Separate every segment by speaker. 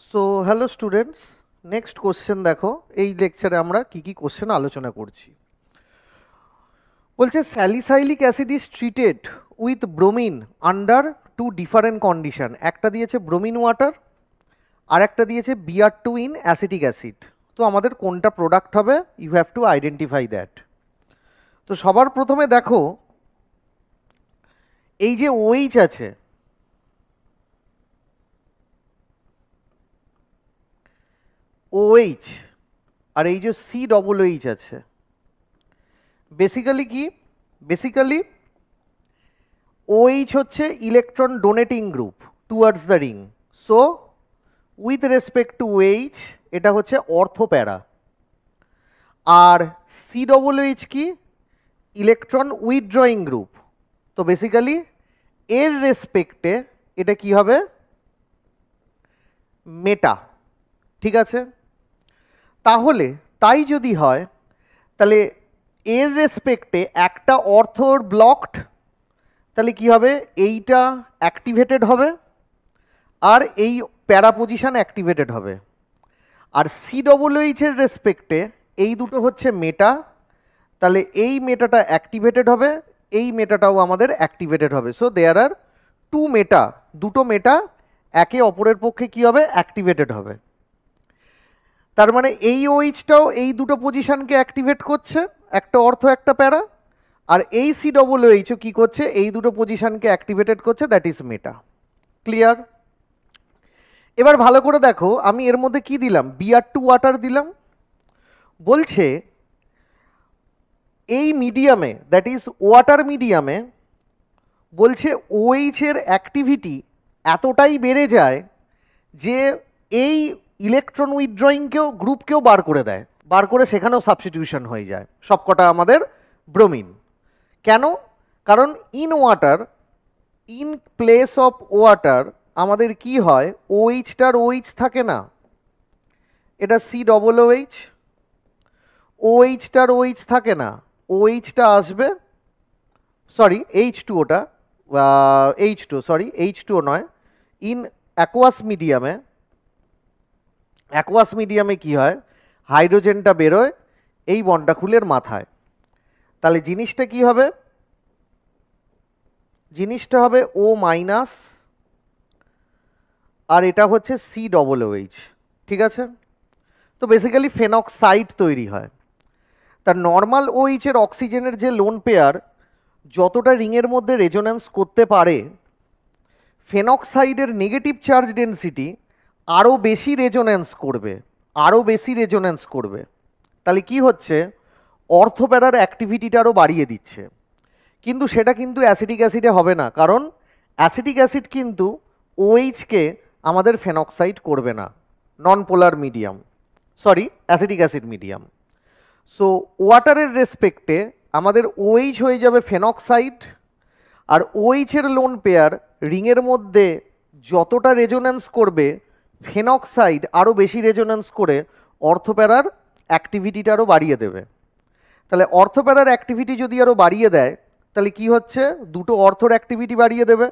Speaker 1: So hello students, next question দেখো। এই লেকচারে আমরা কি কি কোশ্চেন আলোচনা করছি। বলছে salicylic acid is treated with bromine under two different condition. একটা দিয়েছে ব্রোমিন ওয়াটার, আর একটা দিয়েছে Br2 ইন অ্যাসিটিক অ্যাসিড। তো আমাদের কোনটা প্রোডাক্ট হবে, you have to identify that. তো সবার প্রথমে দেখো, এই যে OH আছে, OH আর এই যে COOH আছে, বেসিক্যালি কি? বেসিক্যালি OH হচ্ছে electron donating group towards the ring. So with respect to OH এটা হচ্ছে অর্থোপ্যারা। আর COOH কি? Electron withdrawing group. তো বেসিক্যালি এর রেসপেক্টে এটা কি হবে? মেটা। ঠিক আছে, তাহলে তাই যদি হয় তাহলে এর রেসপেক্টে একটা অর্থর ব্লকড, তাহলে কি হবে? এইটা অ্যাক্টিভেটেড হবে আর এই প্যারা পজিশন অ্যাক্টিভেটেড হবে। আর COOH এর রেসপেক্টে এই দুটো হচ্ছে মেটা, তাহলে এই মেটাটা অ্যাক্টিভেটেড হবে, এই মেটাটাও আমাদের অ্যাক্টিভেটেড হবে। সো দেয়ার আর টু মেটা, দুটো মেটা একে অপরের পক্ষে কি হবে? অ্যাক্টিভেটেড হবে। তার মানে এই OHটাও এই দুটো পজিশনকে অ্যাক্টিভেট করছে, একটা অর্থ একটা প্যারা, আর এই COOHও কি করছে? এই দুটো পজিশনকে অ্যাক্টিভেটেড করছে, দ্যাট ইজ মেটা। ক্লিয়ার? এবার ভালো করে দেখো, আমি এর মধ্যে কি দিলাম? Br2 ওয়াটার দিলাম। বলছে এই মিডিয়ামে, দ্যাট ইজ ওয়াটার মিডিয়ামে, বলছে OH এর অ্যাক্টিভিটি এতটাই বেড়ে যায় যে এই ইলেকট্রন উইথড্রয়িংকেও গ্রুপকেও বার করে দেয়, বার করে সেখানেও সাবস্টিটিউশন হয়ে যায় সবকটা আমাদের ব্রোমিন। কেন? কারণ in water, in place of water আমাদের কি হয়? OHটার OH থাকে না, এটা COOH। OHটার OH থাকে না, OHটা আসবে, সরি H2ওটা, H2 সরি H2 নয়, ইন অ্যাকোয়াস মিডিয়ামে, অ্যাকোয়াস মিডিয়ামে কি হয়? হাইড্রোজেনটা বেরোয় এই বন্ডাকুলের মাথায়। তাহলে জিনিসটা কি হবে? জিনিসটা হবে O মাইনাস, আর এটা হচ্ছে COOH। ঠিক আছে, তো বেসিক্যালি ফেনক্সাইড তৈরি হয়। তার নর্মাল OH এর অক্সিজেনের যে লোন পেয়ার যতটা রিংয়ের মধ্যে রেজোন্যান্স করতে পারে, ফেনক্সাইডের নেগেটিভ চার্জ ডেন্সিটি আরও বেশি রেজোন্যান্স করবে, আরও বেশি রেজোন্যান্স করবে। তাহলে কি হচ্ছে? অর্থোপ্যারার অ্যাক্টিভিটিটা আরও বাড়িয়ে দিচ্ছে। কিন্তু সেটা কিন্তু অ্যাসিটিক অ্যাসিডে হবে না, কারণ অ্যাসিটিক অ্যাসিড কিন্তু OH-কে আমাদের ফেনক্সাইড করবে না, non polar medium, sorry acetic acid medium. So ওয়াটারের রেসপেক্টে আমাদের OH হয়ে যাবে ফেনক্সাইড, আর OH এর লোন পেয়ার রিংয়ের মধ্যে যতটা রেজোন্যান্স করবে, ফেনক্সাইড আরও বেশি রেজোন্যান্স করে অর্থোপ্যারার অ্যাক্টিভিটিটা আরও বাড়িয়ে দেবে। তাহলে অর্থোপ্যারার অ্যাক্টিভিটি যদি আরও বাড়িয়ে দেয়, তাহলে কি হচ্ছে? দুটো অর্থোর অ্যাক্টিভিটি বাড়িয়ে দেবে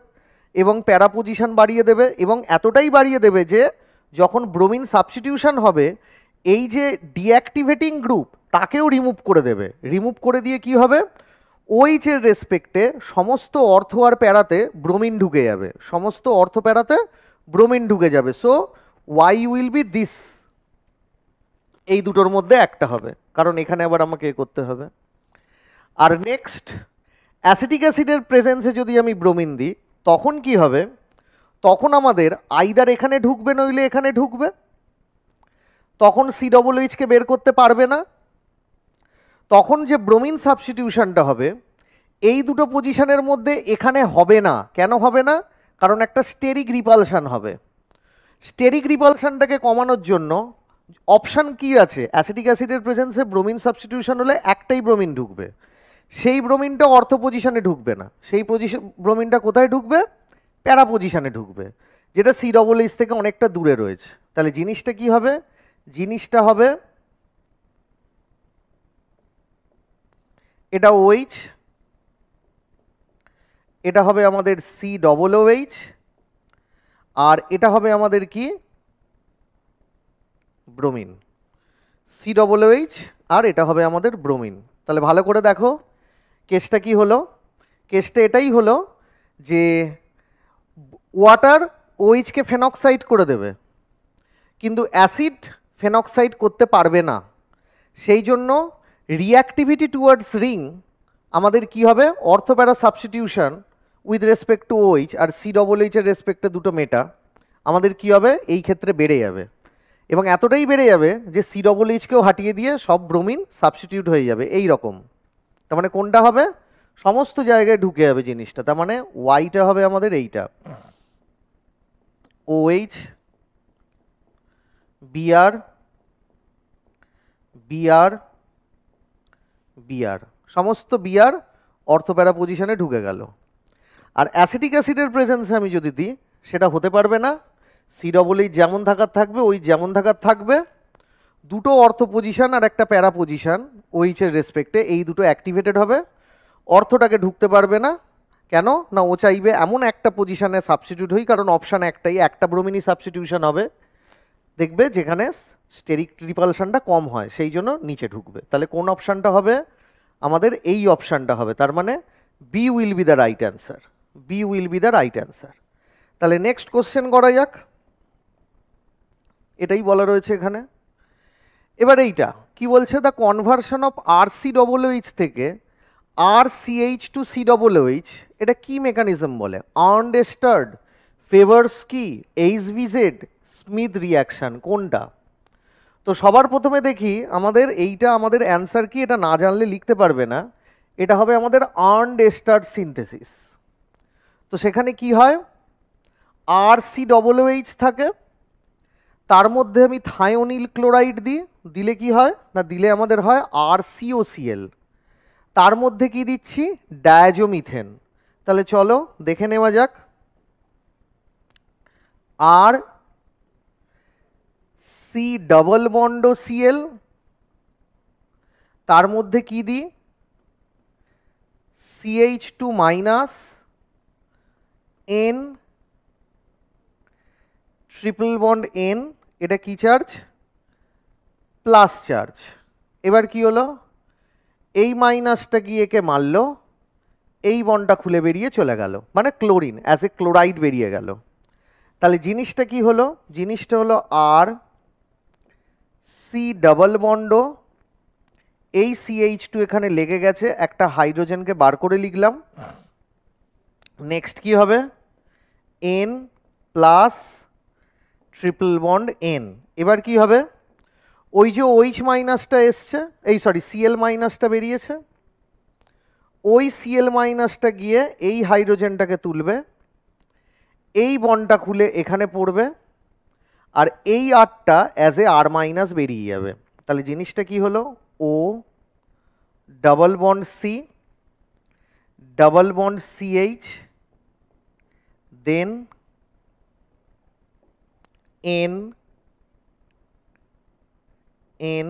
Speaker 1: এবং প্যারা পজিশন বাড়িয়ে দেবে, এবং এতটাই বাড়িয়ে দেবে যে যখন ব্রোমিন সাবস্টিটিউশন হবে, এই যে ডিঅ্যাক্টিভেটিং গ্রুপ তাকেও রিমুভ করে দেবে। রিমুভ করে দিয়ে কি হবে? OH এর রেসপেক্টে সমস্ত অর্থ আর প্যারাতে ব্রোমিন ঢুকে যাবে, সমস্ত অর্থ প্যারাতে ব্রোমিন ঢুকে যাবে। So why will be this, এই দুটোর মধ্যে একটা হবে, কারণ এখানে আবার আমাকে করতে হবে। আর নেক্সট, অ্যাসিটিক অ্যাসিডের প্রেজেন্সে যদি আমি ব্রোমিন দিই, তখন কি হবে? তখন আমাদের আইদার এখানে ঢুকবে নইলে এখানে ঢুকবে, তখন COOH-কে বের করতে পারবে না। তখন যে ব্রোমিন সাবস্টিটিউশনটা হবে এই দুটো পজিশনের মধ্যে এখানে হবে না। কেন হবে না? কারণ একটা স্টেরিক রিপালশন হবে। স্টেরিক রিপালশনটাকে কমানোর জন্য অপশান কি আছে? অ্যাসিটিক অ্যাসিডের প্রেজেন্সে ব্রোমিন সাবস্টিটিউশন হলে একটাই ব্রোমিন ঢুকবে, সেই ব্রোমিনটা অর্থ পজিশনে ঢুকবে না, সেই ব্রোমিনটা কোথায় ঢুকবে? প্যারা পজিশনে ঢুকবে, যেটা COOH থেকে অনেকটা দূরে রয়েছে। তাহলে জিনিসটা কি হবে? জিনিসটা হবে এটা OH, এটা হবে আমাদের COOH, আর এটা হবে আমাদের কি? ব্রোমিন, COOH, আর এটা হবে আমাদের ব্রোমিন। তাহলে ভালো করে দেখো কেসটা কি হলো, কেসটা এটাই হলো যে ওয়াটার OH কে ফেনক্সাইড করে দেবে, কিন্তু অ্যাসিড ফেনক্সাইড করতে পারবে না। সেই জন্য রিঅ্যাক্টিভিটি টুয়ার্ডস রিং আমাদের কি হবে, ortho para substitution with respect to OH আর COOH এর রেসপেক্টে দুটো মেটা আমাদের কি হবে, এই ক্ষেত্রে বেড়ে যাবে, এবং এতটাই বেড়ে যাবে যে COOH-কেও হাটিয়ে দিয়ে সব ব্রোমিন সাবস্টিটিউট হয়ে যাবে এই রকম। তার মানে কোনটা হবে, সমস্ত জায়গায় ঢুকে যাবে জিনিসটা। তার মানে ওয়াইটা হবে আমাদের এইটা, OH Br Br Br, সমস্ত Br অর্থোপ্যারা পজিশনে ঢুকে গেল। আর অ্যাসিটিক অ্যাসিডের প্রেজেন্সে আমি যদি দিই সেটা হতে পারবে না, COOH যেমন থাকার থাকবে, ওই যেমন থাকার থাকবে, দুটো অর্থ পজিশন আর একটা প্যারা পজিশন OH এর রেসপেক্টে, এই দুটো অ্যাক্টিভেটেড হবে, অর্থটাকে ঢুকতে পারবে না। কেন না, ও চাইবে এমন একটা পজিশনে সাবস্টিটিউট হই, কারণ অপশান একটাই, একটা ব্রোমিনই সাবস্টিটিউশন হবে, দেখবে যেখানে স্টেরিক রিপালশনটা কম হয়, সেই জন্য নিচে ঢুকবে। তাহলে কোন অপশানটা হবে, আমাদের এই অপশানটা হবে। তার মানে B will be the right answer, B will be the right answer. তাহলে নেক্সট কোশ্চেন করা যাক, এটাই বলা রয়েছে এখানে। এবার এইটা কি বলছে, দ্য কনভার্সন অফ RCOOH থেকে RCH টু COOH, এটা কি মেকানিজম বলে, আর্নড স্টার্ড, ফেভার্স কি, HVZ, স্মিথ রিয়াকশন, কোনটা? তো সবার প্রথমে দেখি আমাদের এইটা, আমাদের অ্যান্সার কি, এটা না জানলে লিখতে পারবে না, এটা হবে আমাদের আর্নড স্টার্ড সিনথেসিস। তো সেখানে কি হয়, RCOOH থাকে, তার মধ্যে আমি থায়োনিল ক্লোরাইড দিই, দিলে কি হয় না, দিলে আমাদের হয় RCOCl, তার মধ্যে কি দিচ্ছি, ডায়াজোমিথেন। তাহলে চলো দেখে নেওয়া যাক, RC⋯Cl, তার মধ্যে কি দিই, CH2- N N, এটা কি চার্জ, প্লাস চার্জ। এবার কি হলো, এই মাইনাসটা গিয়ে একে মারলো, এই বন্ডটা খুলে বেরিয়ে চলে গেল, মানে ক্লোরিন অ্যাজ এ ক্লোরাইড বেরিয়ে গেল। তাহলে জিনিসটা কি হলো, জিনিসটা হলো RC⋯, এই CH2 এখানে লেগে গেছে, একটা হাইড্রোজেনকে বার করে লিখলাম। নেক্সট কি হবে, N প্লাস N। এবার কি হবে, ওই যে OH মাইনাসটা এসছে, এই সরি Cl মাইনাসটা বেরিয়েছে, ওই Cl মাইনাসটা গিয়ে এই হাইড্রোজেনটাকে তুলবে, এই বন্ডটা খুলে এখানে পড়বে, আর এই আরটা অ্যাজ এ R- বেরিয়ে যাবে। তাহলে জিনিসটা কি হলো, O⋯C CH, দেন N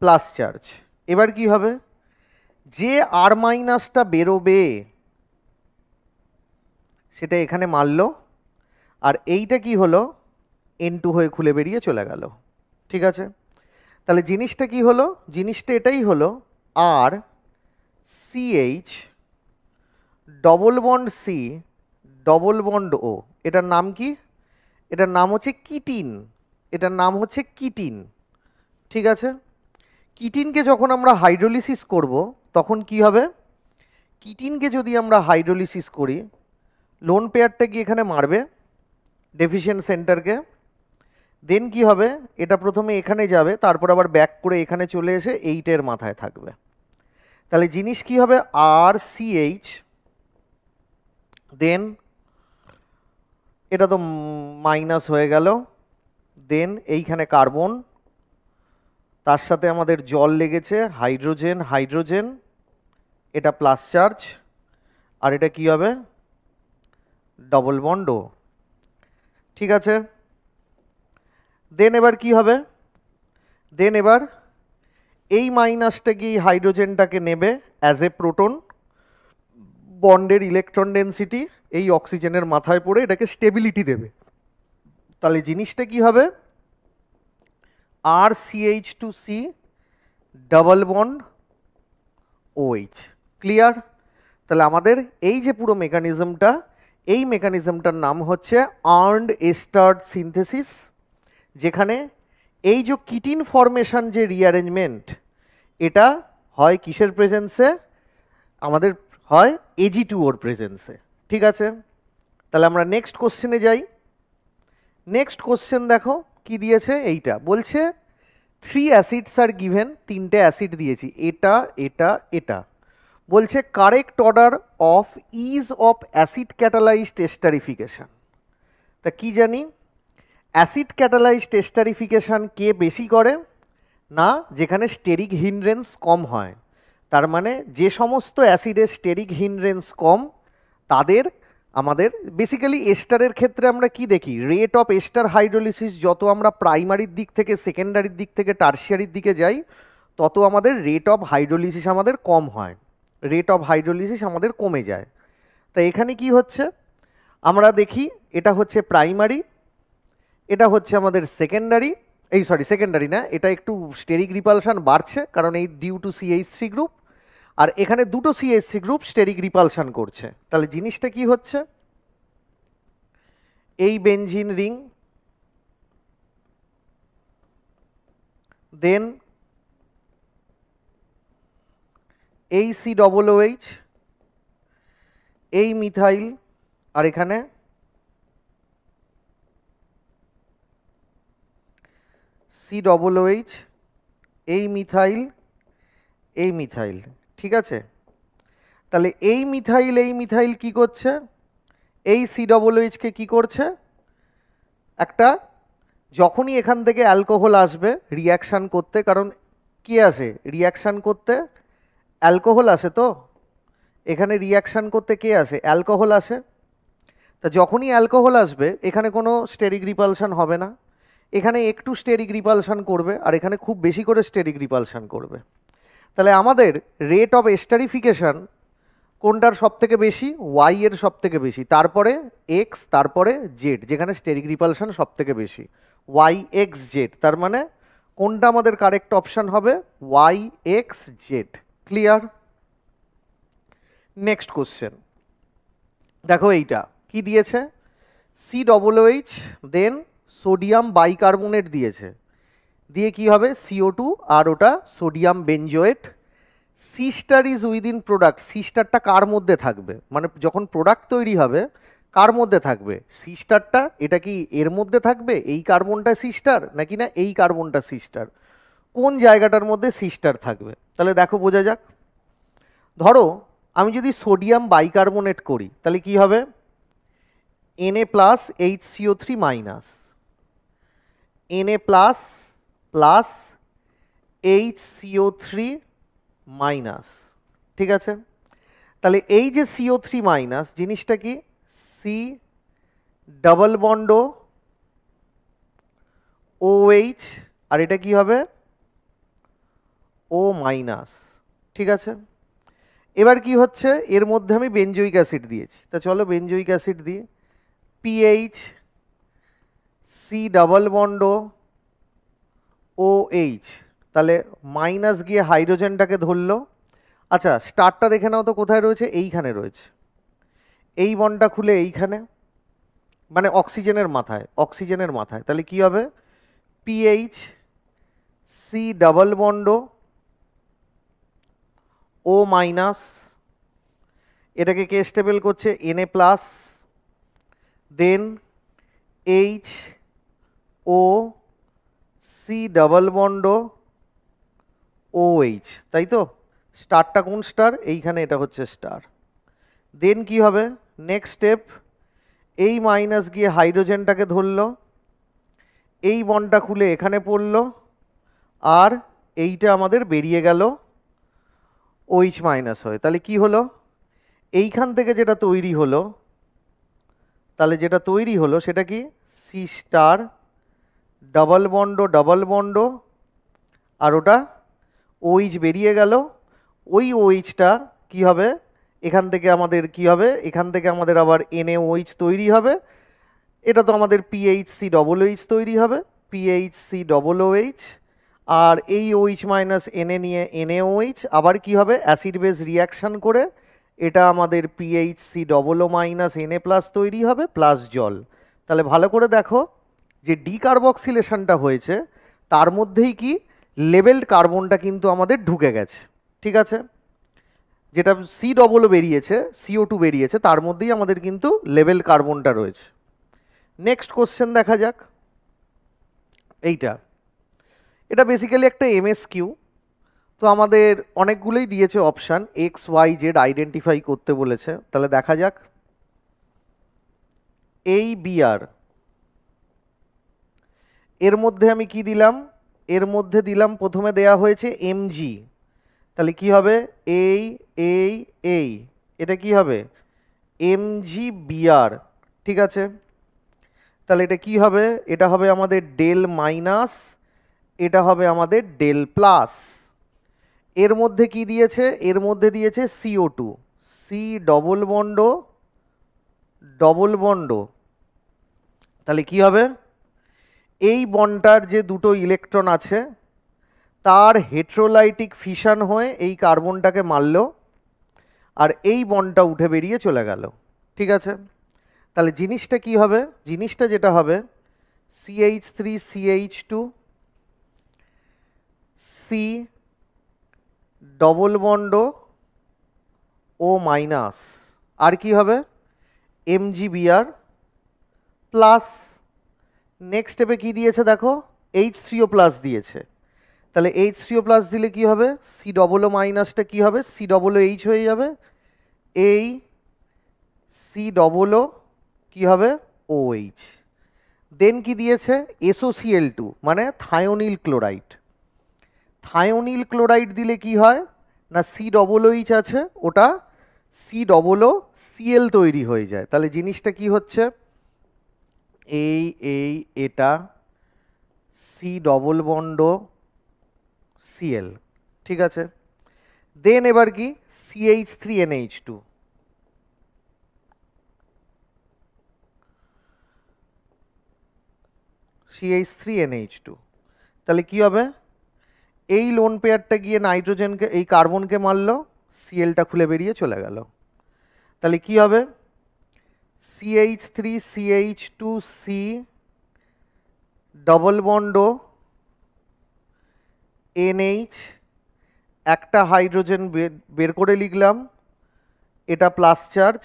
Speaker 1: প্লাস চার্জ। এবার কি হবে, যে R- বেরোবে সেটা এখানে মারলো, আর এইটা কি হলো, N2 হয়ে খুলে বেরিয়ে চলে গেল। ঠিক আছে, তাহলে জিনিসটা কি হলো, জিনিসটা এটাই হলো, RCH⋯C⋯O, এটার নাম কি, এটার নাম হচ্ছে কিটিন, এটার নাম হচ্ছে কিটিন। ঠিক আছে, কিটিনকে যখন আমরা হাইড্রোলিসিস করব তখন কি হবে, কিটিনকে যদি আমরা হাইড্রোলিসিস করি, লোন পেয়ারটা কি এখানে মারবে ডেফিশিয়েন্ট সেন্টারকে, দেন কি হবে, এটা প্রথমে এখানে যাবে, তারপর আবার ব্যাক করে এখানে চলে এসে এইটের মাথায় থাকবে। তাহলে জিনিস কি হবে, RCH, দেন এটা তো মাইনাস হয়ে গেল, দেন এইখানে কার্বন, তার সাথে আমাদের জল লেগেছে, হাইড্রোজেন হাইড্রোজেন, এটা প্লাস চার্জ, আর এটা কি হবে, ⋯O। ঠিক আছে, দেন এবার কি হবে, দেন এবার এই মাইনাসটা গিয়ে হাইড্রোজেনটাকে নেবে অ্যাজ এ প্রোটন, বন্ডের ইলেকট্রন ডেন্সিটি এই অক্সিজেনের মাথায় পড়ে এটাকে স্টেবিলিটি দেবে। তাহলে জিনিসটা কি হবে, RCH2C double bond OH। Clear? তাহলে আমাদের এই যে পুরো মেকানিজমটা, এই মেকানিজমটার নাম হচ্ছে আর্নড এস্টার্ড সিনথেসিস, যেখানে এই যে কিটিন ফরমেশন যে রিঅ্যারেঞ্জমেন্ট, এটা হয় কিসের প্রেজেন্সে? আমাদের হয় Ag2O প্রেজেন্সে। ঠিক আছে, তাহলে আমরা নেক্সট কোশ্চেনে যাই। নেক্সট কোশ্চেন দেখো কি দিয়েছে, এইটা বলছে 3 অ্যাসিডস আর গিভেন, 3টে অ্যাসিড দিয়েছি, এটা এটা এটা। বলছে correct order of is of acid catalysed esterification. তা কি জানি, অ্যাসিড ক্যাটালাইজড এস্টারিফিকেশন কে বেশি করে? না, যেখানে স্টেরিক হিন্ড্রেন্স কম হয়। তার মানে যে সমস্ত অ্যাসিডের স্টেরিক হিন্ড্রেন্স কম, তাদের আমাদের বেসিক্যালি এস্টারের ক্ষেত্রে আমরা কি দেখি, রেট অফ এস্টার হাইড্রোলিসিস যত আমরা প্রাইমারির দিক থেকে সেকেন্ডারির দিক থেকে টার্সিয়ারির দিকে যাই, তত আমাদের রেট অফ হাইড্রোলিসিস আমাদের কম হয়, রেট অফ হাইড্রোলিসিস আমাদের কমে যায়। তা এখানে কি হচ্ছে, আমরা দেখি এটা হচ্ছে প্রাইমারি, এটা হচ্ছে আমাদের সেকেন্ডারি, সেকেন্ডারি না, এটা একটু স্টেরিক রিপালশন বাড়ছে কারণ এই ডিউ টু CH3 গ্রুপ, আর এখানে দুটো CH3 গ্রুপ স্টেরিক রিপালশন করছে। তাহলে জিনিসটা কি হচ্ছে, এই বেনজিন রিং, দেন এই COOH, এই মিথাইল, আর এখানে COOH, এই মিথাইল, এই মিথাইল। ঠিক আছে, তাহলে এই মিথাইল কি করছে, এই COOH কে কি করছে, একটা যখনই এখান থেকে অ্যালকোহল আসবে রিয়াকশান করতে, কারণ কি আসে রিয়াকশান করতে, অ্যালকোহল আসে, তো এখানে রিয়াকশান করতে কে আসে, অ্যালকোহল আসে। তা যখনই অ্যালকোহল আসবে এখানে কোনো স্টেরিক রিপালশন হবে না, এখানে একটু স্টেরিক রিপালশন করবে আর এখানে খুব বেশি করে স্টেরিক রিপালশন করবে। তাহলে আমাদের রেট অফ এস্টারিফিকেশন কোনটার সব থেকে বেশি, ওয়াই এর সব থেকে বেশি, তারপরে এক্স, তারপরে জেড, যেখানে স্টেরিক রিপালশন সব থেকে বেশি, YXZ। তার মানে কোনটা আমাদের কারেক্ট অপশান হবে, YXZ। ক্লিয়ার? নেক্সট কোশ্চেন দেখো, এইটা কি দিয়েছে, COOH দেন সোডিয়াম বাইকার্বনেট দিয়েছে, দিয়ে কি হবে CO2 আর ওটা sodium benzoate. Sister is within product, সিস্টারটা কার মধ্যে থাকবে, মানে যখন প্রোডাক্ট তৈরি হবে কার মধ্যে থাকবে সিস্টারটা, এটা কি এর মধ্যে থাকবে, এই কার্বনটা সিস্টার নাকি না এই কার্বনটা সিস্টার, কোন জায়গাটার মধ্যে সিস্টার থাকবে? তাহলে দেখো বোঝা যাক। ধরো আমি যদি সোডিয়াম বাইকার্বনেট করি তাহলে কি হবে, Na plus HCO3 minus, Na plus plus HCO3 minus. ঠিক আছে, তাহলে এই যে CO3 মাইনাস জিনিসটা কি, C ডাবল বন্ড OH, আর এটা কি হবে O মাইনাস। ঠিক আছে, এবার কি হচ্ছে, এর মধ্যে আমি বেনজোইক অ্যাসিড দিয়েছি, তা চলো বেনজোইক অ্যাসিড দিই, PH C double bond OH, তাহলে মাইনাস গিয়ে হাইড্রোজেনটাকে ধরলো। আচ্ছা স্টারটা দেখে নাও তো কোথায় রয়েছে, এইখানে রয়েছে, এই বন্ডটা খুলে এইখানে, মানে অক্সিজেনের মাথায়, তাহলে কি হবে, PH C double bond O minus, এটাকে কে স্টেবল করছে, Na প্লাস, দেন HO C double bond OH, তাই তো, স্টারটা কোন স্টার, এইখানে এটা হচ্ছে স্টার। দেন কি হবে, নেক্সট স্টেপ, এই মাইনাস গিয়ে হাইড্রোজেনটাকে ধরলো, এই বন্ডটা খুলে এখানে পড়লো, আর এইটা আমাদের বেরিয়ে গেল OH মাইনাস হয়ে। তাহলে কি হলো, এইখান থেকে যেটা তৈরি হলো, তাহলে যেটা তৈরি হলো সেটা কি, C স্টার ডাবল বন্ড, আর ওটা OH বেরিয়ে গেল, ওই OHটা কি হবে, এখান থেকে আমাদের কি হবে, এখান থেকে আমাদের আবার NaOH তৈরি হবে, এটা তো আমাদের PHCOOH তৈরি হবে, PHC ডবল OH, আর এই OH মাইনাস Na নিয়ে NaOH, আবার কি হবে অ্যাসিড বেস রিয়াকশান করে এটা আমাদের PHC double O minus Na plus তৈরি হবে প্লাস জল। তাহলে ভালো করে দেখো যে ডিকার্বক্সিলেশনটা হয়েছে তার মধ্যেই কি লেভেলড কার্বনটা কিন্তু আমাদের ঢুকে গেছে, ঠিক আছে, যেটা সি ডবল বেরিয়েছে, CO2 বেরিয়েছে, তার মধ্যেই আমাদের কিন্তু লেভেল কার্বনটা রয়েছে। নেক্সট কোশ্চেন দেখা যাক। এটা বেসিক্যালি একটা MSQ, তো আমাদের অনেকগুলোই দিয়েছে অপশান, XYZ আইডেন্টিফাই করতে বলেছে। তাহলে দেখা যাক। এই BR এর মধ্যে আমি কি দিলাম, এর মধ্যে দিলাম প্রথমে দেয়া হয়েছে Mg, তাহলে কি হবে এই এটা কি হবে MgBr, ঠিক আছে। তাহলে এটা কি হবে, এটা হবে আমাদের ডেল মাইনাস, এটা হবে আমাদের ডেল প্লাস। এর মধ্যে কি দিয়েছে, এর মধ্যে দিয়েছে CO2, C ডবল বন্ড, তাহলে কি হবে এই বন্ডটার যে দুটো ইলেকট্রন আছে তার হেট্রোলাইটিক ফিশন হয়ে এই কার্বনটাকে মারল, আর এই বন্ডটা উঠে বেরিয়ে চলে গেল, ঠিক আছে। তাহলে জিনিসটা কি হবে, জিনিসটা যেটা হবে CH3CH2 C double bond O minus, আর কি হবে MgBr প্লাস। নেক্সট স্টেপে কি দিয়েছে দেখো H3O প্লাস দিয়েছে, তাহলে H3O প্লাস দিলে কি হবে C ডবল O মাইনাসটা কি হবে C ডবল OH হয়ে যাবে, এই C ডবল O কি হবে OH। দেন কি দিয়েছে SOCl2 মানে থায়োনিল ক্লোরাইড, থায়োনিল ক্লোরাইড দিলে কি হয় না C ডবল OH আছে ওটা C ডবল O Cl তৈরি হয়ে যায়। তাহলে জিনিসটা কি হচ্ছে এটা C ডবল বন্ড Cl, ঠিক আছে। দেন এবার কি CH3NH2, CH3NH2, তাহলে কি হবে এই লোন পেয়ারটা গিয়ে নাইট্রোজেনকে এই কার্বনকে মারলো, Clটা খুলে বেরিয়ে চলে গেল। তাহলে কি হবে CH3CH2C ডবল বন্ড NH, একটা হাইড্রোজেন বের করে লিখলাম, এটা প্লাস চার্জ,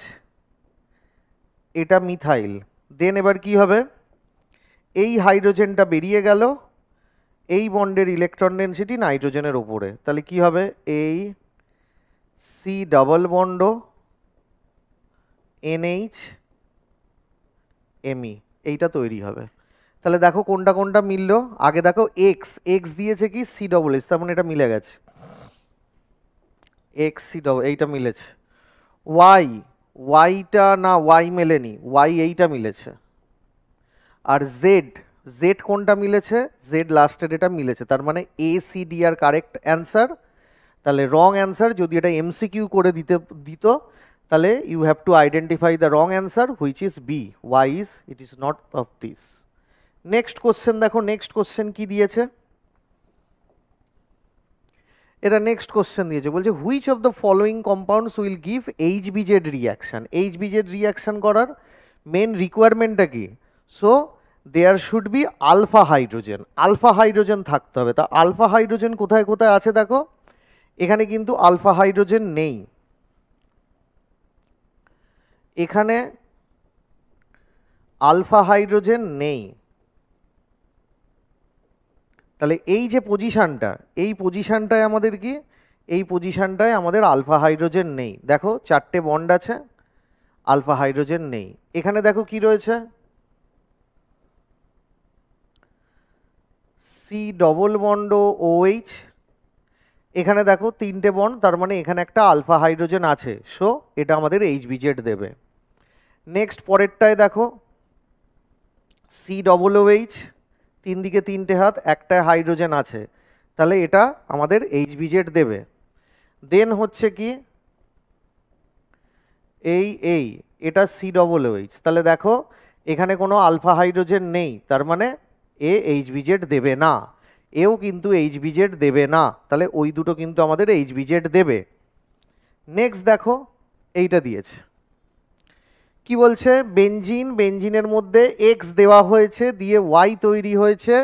Speaker 1: এটা মিথাইল। দেন এবার কি হবে এই হাইড্রোজেনটা বেরিয়ে গেল, এই বন্ডের ইলেকট্রন ডেনসিটি নাইট্রোজেনের ওপরে, তাহলে কি হবে এই C double bond NH Me, এইটা তৈরি হবে। তাহলে দেখো কোনটা কোনটা মিললো, আগে দেখো X দিয়েছে কি C ডবল H, তার মানে এটা মিলে গেছে, X C ডবল এইটা মিলেছে। Yটা না Y মেলেনি, Y এইটা মিলেছে। আর Z কোনটা মিলেছে, Z লাস্টের এটা মিলেছে, তার মানে ACD আর কারেক্ট অ্যান্সার। তাহলে রং অ্যান্সার যদি এটা MCQ করে দিত তাহলে you have to identify the wrong answer which is B, why is it is not of this. Next question দেখো, নেক্সট কোশ্চেন কি দিয়েছে, এটা নেক্সট কোশ্চেন দিয়েছে, বলছে which of the following compounds will give HBZ reaction. HBZ reaction করার main রিকোয়ারমেন্টটা কি, so there should be alpha hydrogen থাকতে হবে। তা আলফা হাইড্রোজেন কোথায় কোথায় আছে দেখো, এখানে কিন্তু আলফা হাইড্রোজেন নেই, এখানে আলফা হাইড্রোজেন নেই। তাহলে এই যে পজিশানটা, এই পজিশানটায় আমাদের কি, এই পজিশানটায় আমাদের আলফা হাইড্রোজেন নেই। দেখো চারটে বন্ড আছে, আলফা হাইড্রোজেন নেই। এখানে দেখো কি রয়েছে C ডবল বন্ড OH, এখানে দেখো তিনটে বন্ড, তার মানে এখানে একটা আলফা হাইড্রোজেন আছে, সো এটা আমাদের HBZ দেবে। নেক্সট পরেরটায় দেখো C ডবল OH, তিন দিকে তিনটে হাত, একটা হাইড্রোজেন আছে, তাহলে এটা আমাদের HBZ দেবে। দেন হচ্ছে কি এটা C ডবল OH, তাহলে দেখো এখানে কোনো আলফা হাইড্রোজেন নেই, তার মানে এ এইচবিজেড দেবে না, এও কিন্তু এইচবিজেড দেবে না, তাহলে ওই দুটো কিন্তু আমাদের এইচবিজেড দেবে। নেক্সট দেখো এইটা দিয়েছে, কি বলছে, বেঞ্জিন, বেঞ্জিনের মধ্যে এক্স দেওয়া হয়েছে, দিয়ে ওয়াই তৈরি হয়েছে।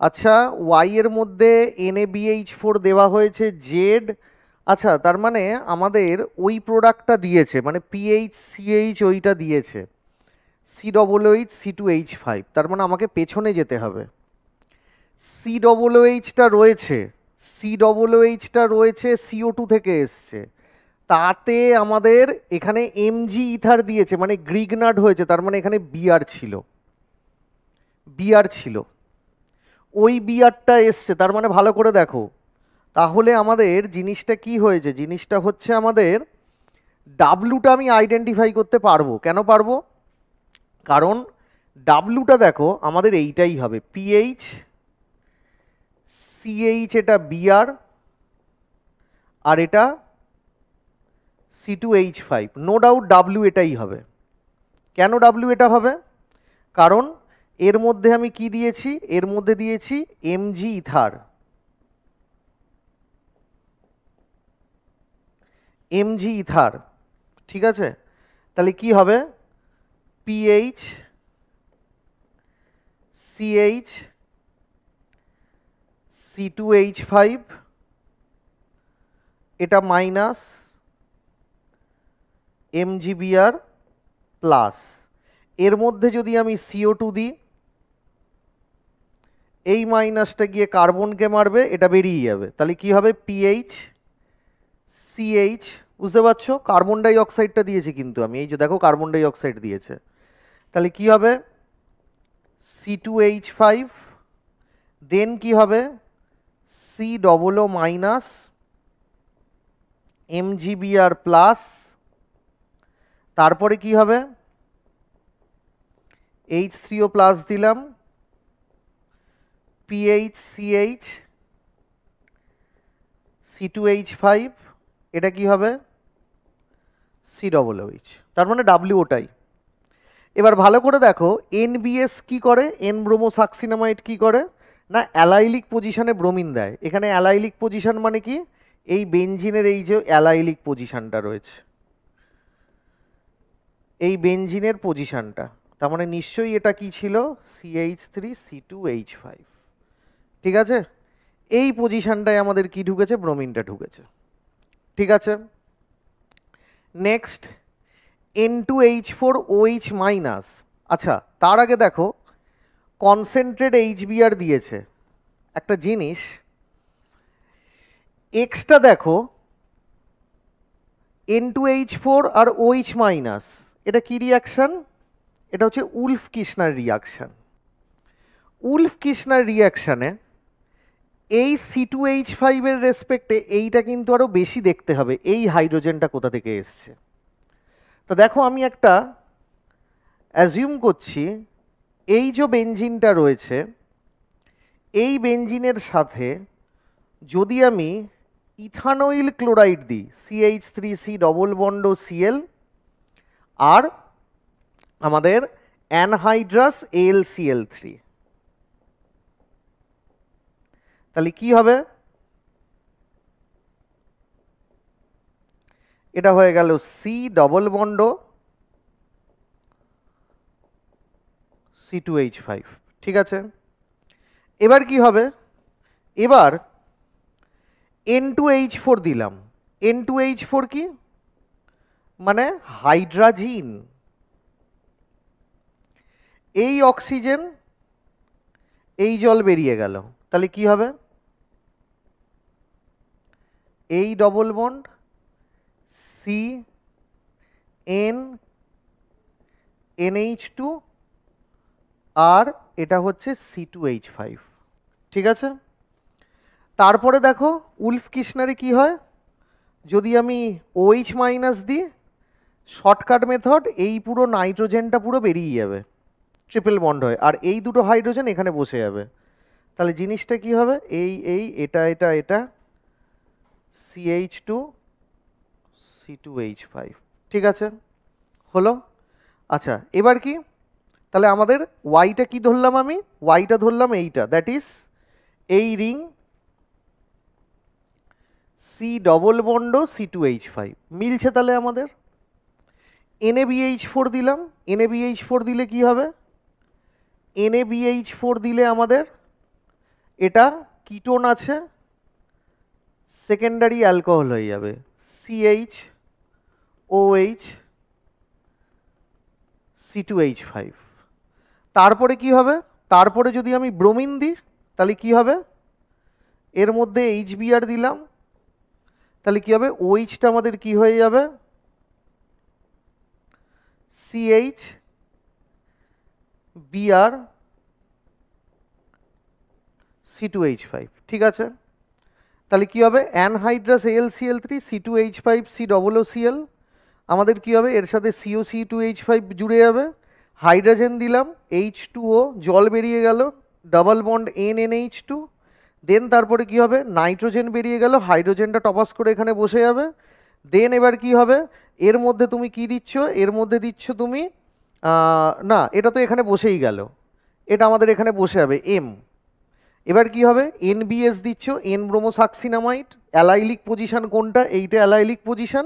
Speaker 1: আচ্ছা, ওয়াই এর মধ্যে NaBH4 দেওয়া হয়েছে জেড। আচ্ছা, তার মানে আমাদের ওই প্রোডাক্টটা দিয়েছে, মানে PHCH ওইটা দিয়েছে, COOH, C2H5। তার মানে আমাকে পেছনে যেতে হবে। COOHটা রয়েছে, COOHটা রয়েছে CO2 থেকে এসছে, তাতে আমাদের এখানে Mg ইথার দিয়েছে, মানে গ্রিগনার্ড হয়েছে, তার মানে এখানে বিআর ছিল, বিআর ছিল, ওই বিআরটা এসছে, তার মানে ভালো করে দেখো, তাহলে আমাদের জিনিসটা কি হয়েছে, জিনিসটা হচ্ছে আমাদের ডাব্লুটা আমি আইডেন্টিফাই করতে পারবো। কেন পারবো? কারণ ডাব্লুটা দেখো আমাদের এইটাই হবে, পিএইচ সিএইচ, এটা বিআর, আর এটা C2H5, নো ডাউট ডাব্লু এটাই হবে। কেন ডাব্লু এটা হবে? কারণ এর মধ্যে আমি কি দিয়েছি, এর মধ্যে দিয়েছি Mg ইথার, Mg ইথার, ঠিক আছে? তাহলে কি হবে, পিএইচ সিএইচ C2H5, এটা মাইনাস MgBr প্লাস, এর মধ্যে যদি আমি CO2 দিই, এই মাইনাসটা গিয়ে কার্বনকে মারবে, এটা বেরিয়ে যাবে, তাহলে কি হবে, পিএইচ সিএইচ, বুঝতে পারছো? কার্বন ডাই অক্সাইডটা দিয়েছি কিন্তু আমি, এই যে দেখো কার্বন ডাই অক্সাইড দিয়েছে, তাহলে কি হবে, C2H5, দেন কি হবে, COO মাইনাস MgBr প্লাস, তারপরে কি হবে, H3O প্লাস দিলাম, PHCH C2H5, এটা কি হবে, COOH, তার মানে ডাব্লিউ ওটাই। এবার ভালো করে দেখো NBS কি করে, এন ব্রোমোসাক্সিনামাইড কি করে না, অ্যালাইলিক পজিশনে ব্রোমিন দেয়। এখানে অ্যালাইলিক পজিশন মানে কি, এই বেনজিনের এই যে অ্যালাইলিক পজিশনটা রয়েছে, এই বেনজিনের পজিশনটা, তার মানে নিশ্চয়ই এটা কি ছিল, CH3C2H5, ঠিক আছে? এই পজিশনটায় আমাদের কি ঢুকেছে, ব্রোমিনটা ঢুকেছে, ঠিক আছে? Next N2H4OH minus. আচ্ছা, তার আগে দেখো কনসেন্ট্রেট HBr দিয়েছে, একটা জিনিস এক্সটা দেখো, N2H4 আর OH মাইনাস, এটা কি রিয়াকশন, এটা হচ্ছে উলফ কিসনার রিয়াকশন। উলফ কিসনার রিয়াকশানে এই C2H5 এর রেসপেক্টে এইটা কিন্তু আরও বেশি দেখতে হবে, এই হাইড্রোজেনটা কোথা থেকে এসছে। তো দেখো আমি একটা অ্যাজিউম করছি, এই যে বেনজিনটা রয়েছে, এই বেনজিনের সাথে যদি আমি ইথানয়েল ক্লোরাইড দিই, CH3C ডবল বন্ড Cl, আর আমাদের অ্যানহাইড্রাস AlCl3, তাহলে কি হবে, এটা হয়ে গেল C ডবল বন্ড C2H5, ঠিক আছে? এবার কি হবে, এবার N2H4 দিলাম, N2H4 কি মানে হাইড্রাজিন, এই অক্সিজেন, এই জল বেরিয়ে গেল, তাহলে কি হবে, এই ডবল বন্ড CN NH2, আর এটা হচ্ছে C2H5, ঠিক আছে? তারপরে দেখো উলফ কিসনারে কি হয়, যদি আমি OH মাইনাস দিই, শর্টকাট মেথড, এই পুরো নাইট্রোজেনটা পুরো বেরিয়ে যাবে, ট্রিপল বন্ড হয়, আর এই দুটো হাইড্রোজেন এখানে বসে যাবে, তাহলে জিনিসটা কি হবে, এটা এটা এটা CH2 C2H5, ঠিক আছে, হলো? আচ্ছা, এবার কি, তাহলে আমাদের ওয়াইটা কি ধরলাম, আমি ওয়াইটা ধরলাম এইটা, দ্যাট ইজ এই ring C double bond C2H5 মিলছে। তাহলে আমাদের NaBH4 দিলাম, NaBH4 দিলে কি হবে, NaBH4 দিলে আমাদের এটা কিটোন আছে, সেকেন্ডারি অ্যালকোহল হয়ে যাবে CHOH C2H5। তারপরে কি হবে, তারপরে যদি আমি ব্রোমিন দিই তাহলে কি হবে, এর মধ্যে HBr দিলাম, তাহলে কি হবে, OH-টা আমাদের কি হয়ে যাবে CHBr C2H5, ঠিক আছে। তাহলে কি হবে, অ্যানহাইড্রাস AlCl3 C2H5 COOCl, আমাদের কি হবে, এর সাথে COC2H5 জুড়ে যাবে, হাইড্রোজেন দিলাম H2O, জল বেরিয়ে গেল, ডাবল বন্ড NNH2, দেন তারপরে কি হবে, নাইট্রোজেন বেরিয়ে গেল, হাইড্রোজেনটা টপাস করে এখানে বসে যাবে। দেন এবার কি হবে, এর মধ্যে তুমি কি দিচ্ছ, এর মধ্যে দিচ্ছ তুমি না, এটা তো এখানে বসেই গেল, এটা আমাদের এখানে বসে যাবে M। এবার কি হবে, NBS দিচ্ছ, N ব্রোমোসাক্সিনামাইড, অ্যালাইলিক পজিশন কোনটা, এইটা অ্যালাইলিক পজিশন,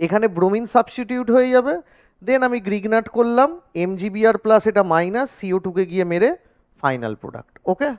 Speaker 1: এখানে ব্রোমিন সাবস্টিটিউট হয়ে যাবে। দেন আমি গ্রিগনাট করলাম, MgBr প্লাস এটা মাইনাস CO2 কে গিয়ে মেরে ফাইনাল প্রোডাক্ট। ওকে।